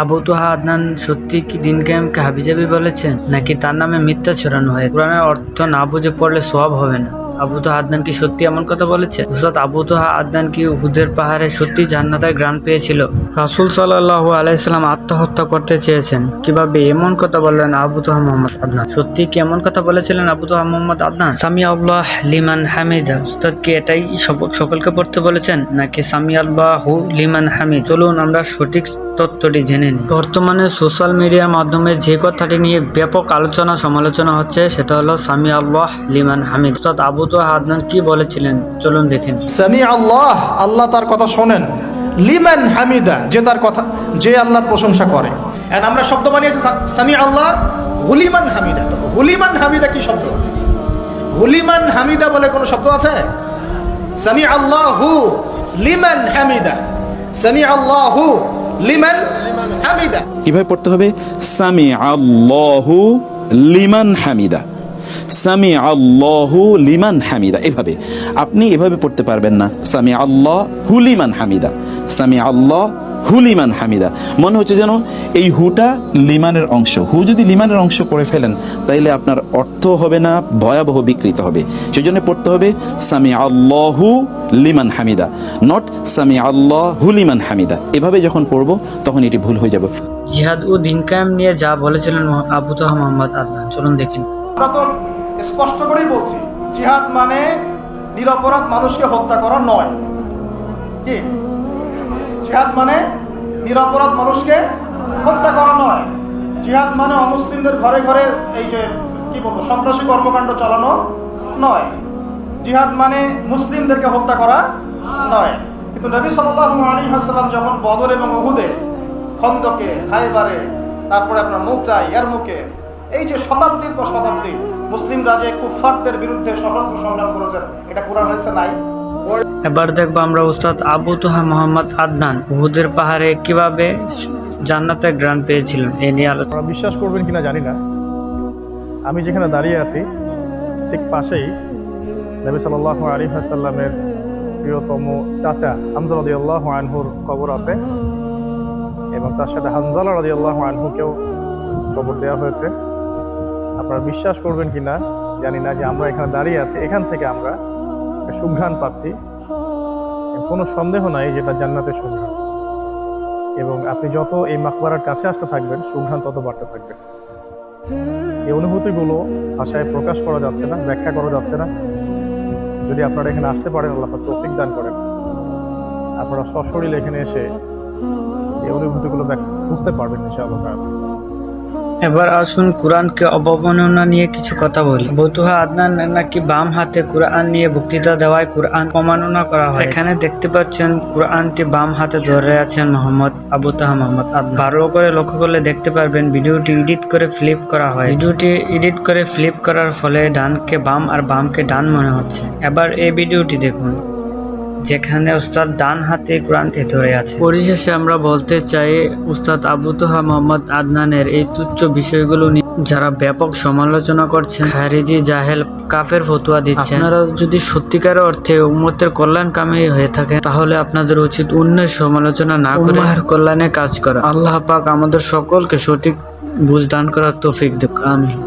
আবু তোহা আদনান সত্যি কি দিন কায়েমকে হাবিজাবি বলেছেন, নাকি তার নামে মিথ্যা ছড়ানো হয়? কোরআনের অর্থ না বুঝে পড়লে সওয়াব হবে না। আবু তোহা আদনান কি সত্যি এমন কথা বলেছে? উস্তাদ আবু তোহা আদনান কি উহুদের পাহাড়ে সত্যি জান্নাতের ঘ্রাণ পেয়েছিল? রাসূল সাল্লাল্লাহু আলাইহি সাল্লাম আত্মহত্যা করতে চেয়েছেন, কিভাবে এমন কথা বললেন আবু তোহা মোহাম্মদ আদনান? সত্যি কি এমন কথা বলেছিলেন আবু তোহা মোহাম্মদ আদনান? সামিআল্লাহ লিমান হামিদা, উস্তাদ কি এটাই সকলকে পড়তে বলেছেন, নাকি সামিআল্লাহু লিমান হামিদ? চলুন আমরা সঠিক তথ্যটি জেনে নিই। বর্তমানে সোশ্যাল মিডিয়ার মাধ্যমে যে কথাটি নিয়ে ব্যাপক আলোচনা সমালোচনা হচ্ছে সেটা হলো সামি আল্লাহ লিমান হামিদ। উস্তাদ আবু তোহা আদনান কি বলেছিলেন, চলুন দেখেন। সামি আল্লাহ, আল্লাহ তার কথা শোনেন। লিমান হামিদা, যে তার কথা, যে আল্লাহর প্রশংসা করে। এন্ড আমরা শব্দ বানিয়েছি সামি আল্লাহ হুলিমান হামিদা। তো হুলিমান হামিদা কি শব্দ? হুলিমান হামিদা বলে কোনো শব্দ আছে? সামি আল্লাহু লিমান হামিদা, সামি আল্লাহু লিমান হামিদা। কিভাবে পড়তে হবে? সামি আল্লাহু লিমান হামিদা, সামি আল্লাহু লিমান হামিদা। এভাবে আপনি এভাবে পড়তে পারবেন না সামি আল্লাহ হুলিমান হামিদা, সামি আল্লাহ হুলিমান হামিদা। মনে হচ্ছে যেন এই হুটা লিমানের অংশ। হু যদি লিমানের অংশ করে ফেলেন তাইলে আপনার অর্থ হবে না, ভয়াবহ বিকৃত হবে। সেই জন্য পড়তে হবে সামি আল্লাহু লিমান হামিদা, নট সামি আল্লাহ হুলিমান হামিদা। এভাবে যখন পড়বো তখন এটি ভুল হয়ে যাবে। জিহাদ ও দিন কায়েম নিয়ে যা বলেছিলেন আবু তোহা মোহাম্মদ আদনান, চলুন দেখেন। আমরা তো স্পষ্ট করেই বলছি, জিহাদ মানে নিরপরাধ মানুষকে হত্যা করা নয়। কি জিহাদ মানে? নিরপরাধ মানুষকে হত্যা করা নয়। জিহাদ মানে অমুসলিমদের ঘরে ঘরে এই যে কি বলবো সন্ত্রাসী কর্মকাণ্ড চালানো নয়। জিহাদ মানে মুসলিমদেরকে হত্যা করা নয়। কিন্তু নবী সাল্লাল্লাহু আলাইহি ওয়াসাল্লাম যখন বদর এবং উহুদে, খন্দকে, খায়বারে, তারপরে আপনার মৌতায়, ইয়ারমুকে, এই যে শতাব্দীর পর শতাব্দী মুসলিমরা যে কুফফারদের বিরুদ্ধে সশস্ত্র সংগ্রাম করেছেন, এটা কোরআন হাদিসে নাই। এবার দেখবো আমরা উস্তাদ আবু তোহা মোহাম্মদ আদনান উহুদের পাহাড়ে কিভাবে জান্নাতের ঘ্রাণ পেয়েছিলেন এ নিয়ে আলোচনা। আপনারা বিশ্বাস করবেন কিনা জানি না, আমি যেখানে দাঁড়িয়ে আছি ঠিক পাশেই নবী সাল্লাল্লাহু আলাইহি ওয়াসাল্লামের প্রিয়তম চাচা হামজা রাদিয়াল্লাহু আনহুর কবর আছে, এবং তার সাথে হানজালা রাদিয়াল্লাহু আনহুকেও কবর দেওয়া হয়েছে। আপনারা বিশ্বাস করবেন কিনা জানি না যে আমরা এখানে দাঁড়িয়ে আছি, এখান থেকে আমরা সুঘ্রাণ পাচ্ছি। কোনো সন্দেহ নাই যেটা জান্নাতের সুঘ্রাণ, এবং আপনি যত এই মাকবারার কাছে আসতে থাকবেন সুঘ্রাণ তত বাড়তে থাকবে। এই অনুভূতিগুলো ভাষায় প্রকাশ করা যাচ্ছে না, ব্যাখ্যা করা যাচ্ছে না। যদি আপনারা এখানে আসতে পারেন, আল্লাহ পাক তৌফিক দান করেন, আপনারা সশরীরে এখানে এসে এই অনুভূতিগুলো বুঝতে পারবেন ইনশাআল্লাহ। এবার আসুন কোরআনকে অবমাননা নিয়ে কিছু কথা বলি। আবু তোহা আদনান নাকি বাম হাতে কোরআন নিয়ে বক্তৃতা দেওয়ায় কোরআন অবমাননা করা হয়। এখানে দেখতে পাচ্ছেন কোরআনটি বাম হাতে ধরে আছেন আবু তোহা মোহাম্মদ আদনান। ভালো করে লক্ষ্য করলে দেখতে পারবেন ভিডিওটি এডিট করে ফ্লিপ করা হয়। ভিডিওটি এডিট করে ফ্লিপ করার ফলে ডানকে বাম আর বামকে ডান মনে হচ্ছে। এবার এই ভিডিওটি দেখুন যেখানে উস্তাদ ডান হাতে কোরআনটি ধরে আছে। পরিশেষে আমরা বলতে চাই, উস্তাদ আবু তোহা মোহাম্মদ আদনানের এই তুচ্ছ বিষয়গুলো নিয়ে যারা ব্যাপক সমালোচনা করছেন, খারিজি জাহেল কাফের ফতোয়া দিচ্ছেন, আপনারা যদি সত্যিকার অর্থে উম্মতের কল্যাণকামী হয়ে থাকেন তাহলে আপনাদের উচিত অন্যের সমালোচনা না করে উম্মাহর কল্যাণে কাজ করা। আল্লাহ পাক আমাদের সকলকে সঠিক বুঝ দান করার তৌফিক দিক। আমিন।